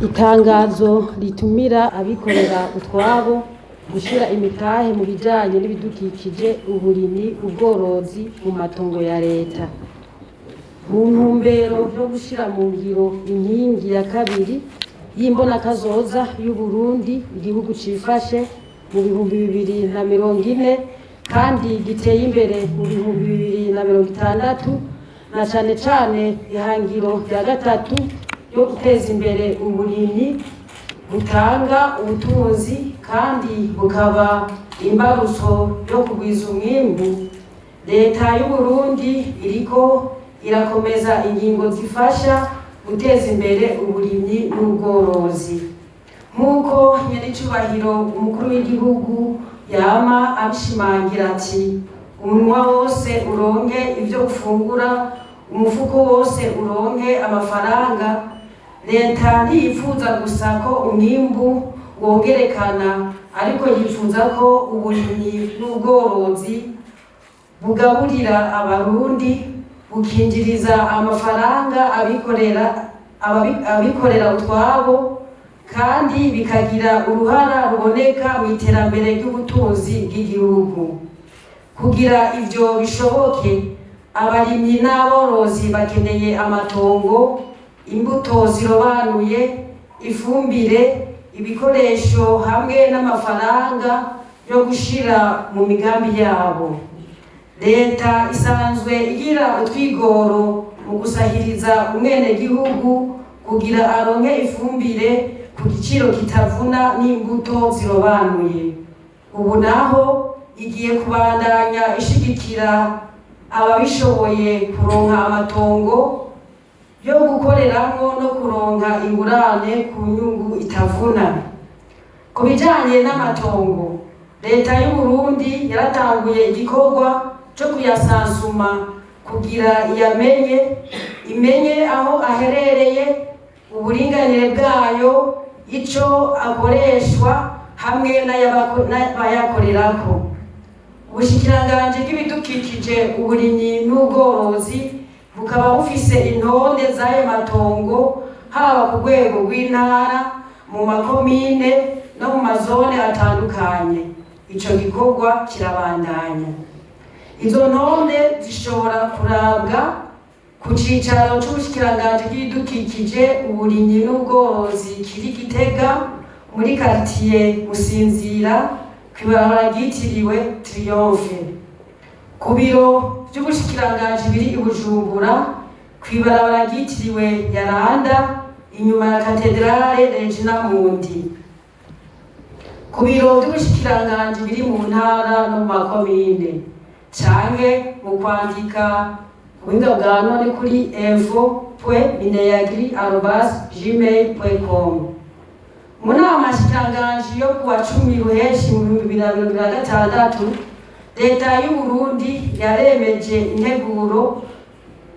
Itangazo ritumira abikorera utwabo gushira imitahe mu bijanye n'ibidukikije, uburimyi, ubworozi mu matongo ya leta. Mu ntumbero yo gushira mu ngiro inkingi ya kabiri y'imbonakazoza y'Uburundi, igihugu cifashe mu 2040 kandi giteye imbere mu 2060, na cane cane ihangiro rya gatatu yo guteza imbere uburimyi butanga ubutunzi kandi bukaba imbarutso yo kugwiza umwimbu. Leta y'Uburundi iriko irakomeza ingingo zifasha guteza imbere uburimyi n'ubworozi. Nk'uko nyiricubahiro umukuru w'igihugu yama abishimangira ati, umunwa wose uronke ivyo ufungura, umufuko wose uronke amafaranga. Leta ntiyipfuza gusa ko umwimbu wongerekana, ariko yifuza ko uburimyi n'ubworozi bugaburira abarundi, bukinjiriza amafaranga abikorera utwabo, kandi bikagira uruhara ruboneka mu iterambere ry'ubutunzi bw'igihugu. Kugira ivyo bishoboke, abarimyi n'aborozi bakeneye amatongo, imbuto zirobanuye, ifumbire, ibikoresho hamwe n'amafaranga yo gushira mu migambi yabo. Leta isanzwe igira utwigoro mu gusahiriza umwenegihugu kugira aronke ifumbire ku giciro kitavuna n'imbuto zirobanuye. Ubu naho igiye kubandanya ishigikira ababishoboye kuronka amatongo yo gukoreramwo no kuronka ingurane ku nyungu itavuna. Ku bijanye n'amatongo, Leta y'Uburundi yaratanguye igikorwa co kuyasansuma kugira imenye aho aherereye, uburinganire bwayo, ico akoreshwa hamwe n'abayakorerako. Ubushikiranganji bw'ibidukikije, uburimyi n'ubworozi bukaba bufise intonde z'ayo matongo, haba ku rwego rw'intara, mu makomine no mu mazone atandukanye. Ico gikorwa kirabandanya. Izo ntonde zishobora kurabwa ku cicaro c'ubushikiranganji bw'ibidukikije, uburimyi n'ubworozi kiri Gitega muri quartier Musinzira, kw'ibarabara ryitiriwe Triomphe. Ku biro vy'ubushikiranganji biri i Bujumbura, kw'ibarabara ryitiriwe Yaranda, inyuma ya Katedrale Regina Mundi. Ku biro vy'ubushikiranganji biri mu ntara no mu makomine, canke mu kwandika ubuhinga bwa none kuri info.mineyagri@gmail.com. Mu nama nshikiranganji yo kuwa 10 Ruheshi mu 2026, Leta y'Uburundi yaremeje integuro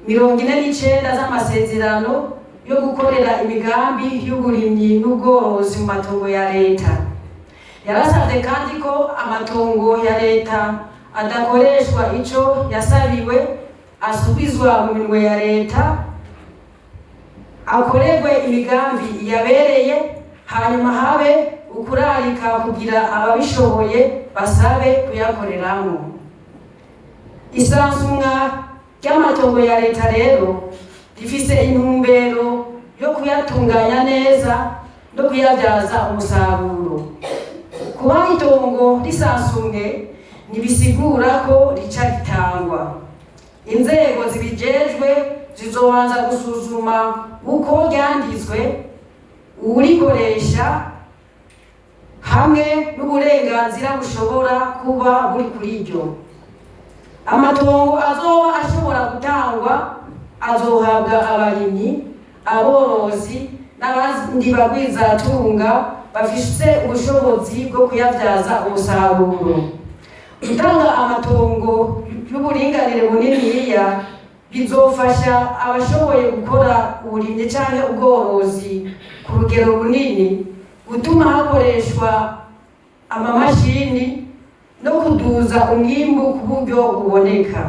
49 z'amasezerano yo gukorera imigambi y'uburimyi n'ubworozi mu matongo ya leta. Yarasavye kandi ko amatongo ya leta adakoreshwa ico yasabiwe, asubizwa mu minwe ya leta, akorerwe imigambi yabereye, hanyuma habe ukurarika kugira ababishoboye basabe kuyakoreramo. Isansumwa ry'amatongo ya leta rero rifise intumbero yo kuyatunganya neza no kuyabyaza umusaruro. Kuba itongo risansumwe ntibisigura ko rica ritangwa. Inzego zibijejwe zizobanza gusuzuma uko ryanditswe, uwurikoresha hamwe n'uburenganzira bushobora kuba buri kuri ryo. Amatongo azoba ashobora gutangwa azohabwa abarimyi, aborozi n'abandi bagwizatunga bafise ubushobozi bwo kuyabyaza umusaruro. Gutanga amatongo y'uburinganire buniniya bizofasha abashoboye gukora uburimyi canke ubworozi ku rugero runini, gutuma hakoreshwa amamashini no kuduza umwimbu ku buryo buboneka.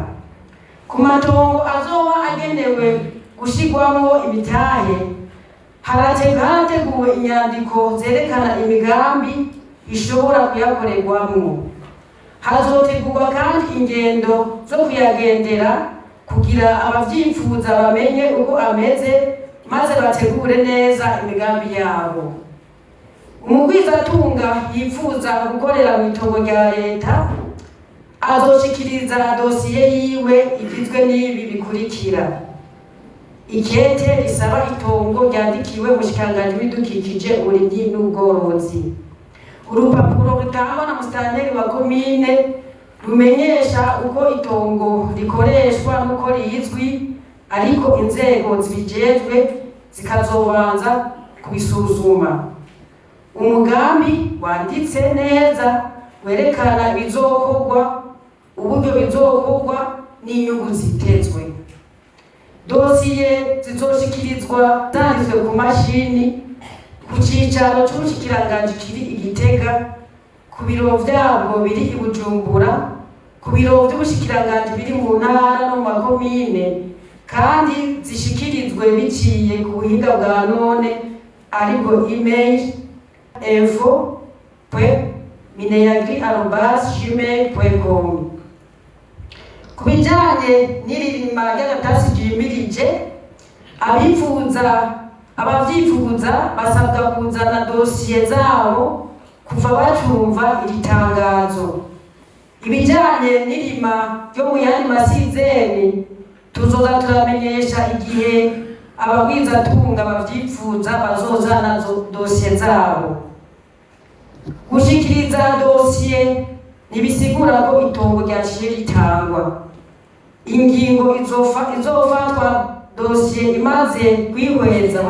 ku matongo azoba agenewe gushirwamo imitahe harateguwe inyandiko zerekana imigambi ishobora kuyakorerwamo. Hazotegurwa kandi ingendo zo kuyagendera kugira abavyifuza bamenye uko ameze maze bategure neza imigambi yabo. Umugwizatunga yifuza gukorera mu itongo rya leta azoshikiriza dosiye yiwe igizwe n'ibi bikurikira: ikete risaba itongo ryandikiwe umushikiranganji w'ibidukikije, uburimyi n'ubworozi, urupapuro rutangwa na musitanteri wa komine rumenyesha uko itongo rikoreshwa n'uko rizwi, ariko inzego zibijejwe zikazobanza kubisuzuma. Umugambi wanditse neza werekana ibizokorwa, uburyo bizokorwa n'inyungu zitezwe. Dosiye zizoshikirizwa zanditswe ku mashini ku cicaro c'umushikiranganji kiri i Gitega, ku biro vyabwo biri i Bujumbura, ku biro vy'ubushikiranganji biri mu ntara no mu makomine, kandi zishikirizwe biciye ku buhinga bwa none aribwo email info.mineyagri@gmail.com. Ku bijanye n'iririma ry'agatasi ryimirije, abavyifuza basabwa kuzana dosiye zabo kuva bacumva iri tangazo. Ibijanye n'irima ryo mu yandi masizeni tuzoza turamenyesha igihe abagwizatunga bavyifuza bazozana dosiye zabo. Gushikiriza dosiye ntibisigura ko itongo ryaciye ritangwa. Ingingo izofatwa dosiye imaze kwihweza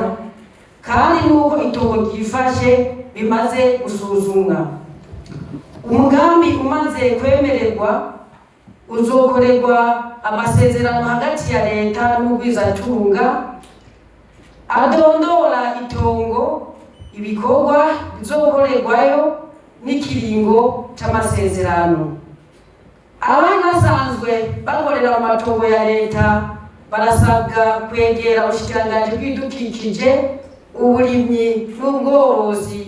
kandi nuko itongo ryifashe bimaze gusuzumwa. Umugambi umaze kwemererwa uzokorerwa amasezerano hagati ya leta n'ubwizatunga adondora itongo, ibikorwa bizokorerwayo n'ikiringo c'amasezerano. Abari basanzwe bakorera mu matongo ya leta barasabwa kwegera ubushikiranganji bw'ibidukikije, uburimyi n'ubworozi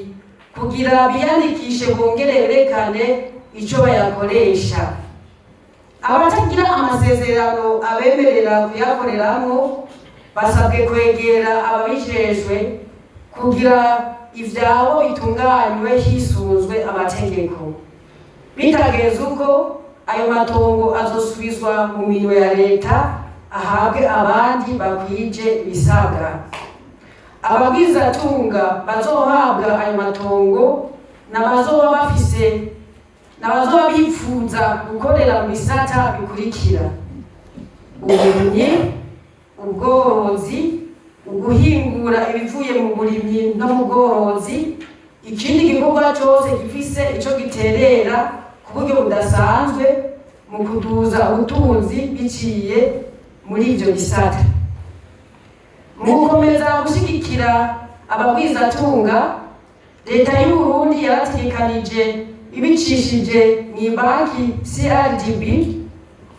kugira biyandikishe bongere berekane ico bayakoresha. Abatagira amasezerano abemerera kuyakoreramwo basabwe kwegera ababijejwe kugira ivyabo bitunganywe hisunzwe amategeko. Bitageze uko, ayo matongo azosubizwa mu minwe ya leta ahabwe abandi bakwije ibisabwa. Abagwizatunga bazohabwa ayo matongo n'abazoba bifuza gukorera mu bisata bikurikira: uburimyi, ubworozi, uguhingura ibivuye mu burimyi no mu bworozi, ikindi gikorwa cose gifise ico giterera ku buryo budasanzwe mu kuduza ubutunzi biciye muri ivyo bisata. Mu gukomeza gushigikira abagwizatunga, leta y'u Burundi yarategekanije ibicishije mw'ibanki CRDB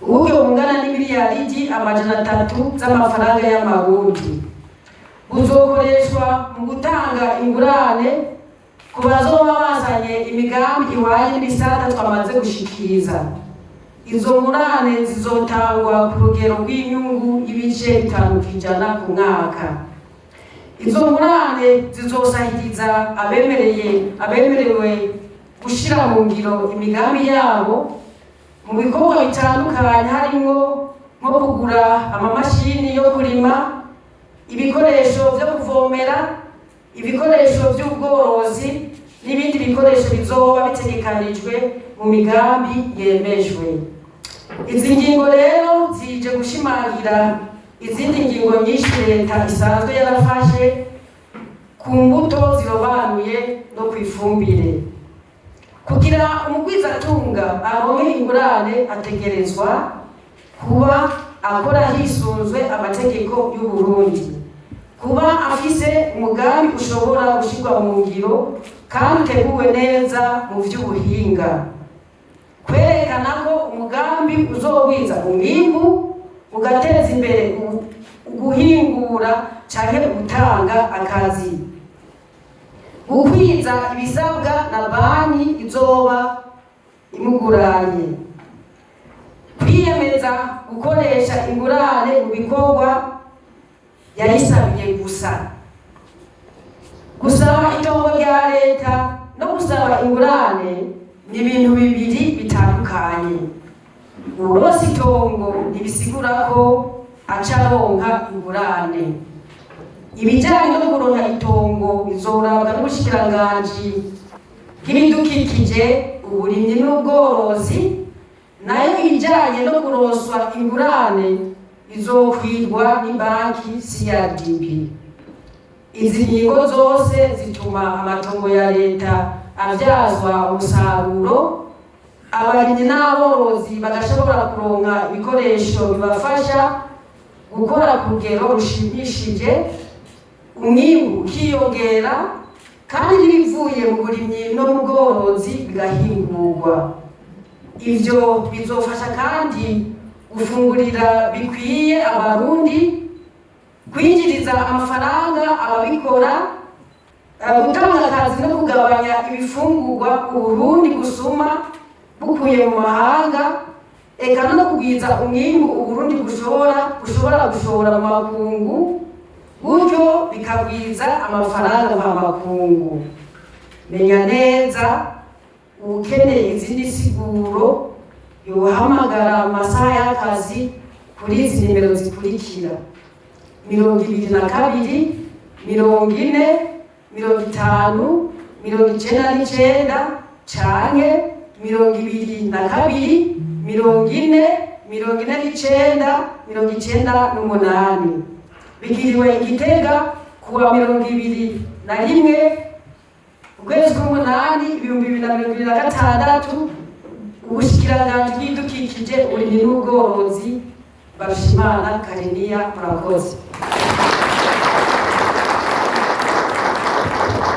uburyo bungana n'imiliyaridi 300 z'amafaranga y'amarundi. Buzokoreshwa mu gutanga ingurane ku bazoba bazanye imigambi ihwanye n'ibisata twamaze gushikiriza. Izo ngurane zizotangwa ku rugero rw'inyungu y'ibice 5% ku mwaka. Izo ngurane zizosahiriza abemerewe gushira mu ngiro imigambi yabo mu bikorwa bitandukanye, harimo nko kugura amamashini yo kurima, ibikoresho vyo kuvomera, ibikoresho vy'ubworozi n'ibindi bikoresho bizoba bitegekanijwe mu migambi yemejwe. Izi ngingo rero zije gushimangira izindi ngingo nyinshi leta isanzwe yarafashe ku mbuto zirobanuye no kw'ifumbire. Kugira umugwizatunga aronke ingurane ategerezwa kuba akora hisunzwe amategeko y'u Burundi, kuba afise umugambi ushobora gushirwa mu ngiro kandi uteguwe neza mu vy'ubuhinga, kwerekana ko umugambi uzogwiza umwimbu bugateza imbere guhingura canke gutanga akazi, gukwiza ibisabwa na banki izoba imuguranye, kwiyemeza gukoresha ingurane mu bikorwa yayisabiye gusa. Gusaba itongo rya leta no gusaba ingurane ni ibintu bibiri bitandukanye. Uronse itongo ntibisigura ko aca aronka ingurane. Ibijyanye no kuronka itongo bizorabwa n'ubushikiranganji bw'ibidukikije, uburimyi n'ubworozi, nayo ibijyanye no kuronswa ingurane izokwirwa n'ibanki CRDB. Izi ngingo zose zituma amatongo ya leta avyazwa umusaruro, abarimyi n'aborozi bagashobora kuronka ibikoresho bibafasha gukora ku rugero rushimishije, umwimbu ukiyongera kandi n'ibivuye mu burimyi no mu bworozi bigahingurwa. Ivyo bizofasha kandi gufungurira bikwiye abarundi, kwinjiriza amafaranga ababikora, gutanga akazi no kugabanya ibifungurwa Uburundi gusuma bukuye mu mahanga, eka no kugwiza umwimbu Uburundi bushobora gushora mu makungu, gutyo bikagwiza amafaranga mvamakungu. Menya neza ukeneye izindi siguro yohamagara amasaha y'akazi kuri izi nimero zikurikira: 22 40 50 99 canke 22 40 49 bigiriwe Gitega kuwa 21 ukwezi k'umunani 2026. Ubushikiranganji bw'ibidukikije, uburimyi n'ubworozi, Barushimana Kariniya. Murakoze.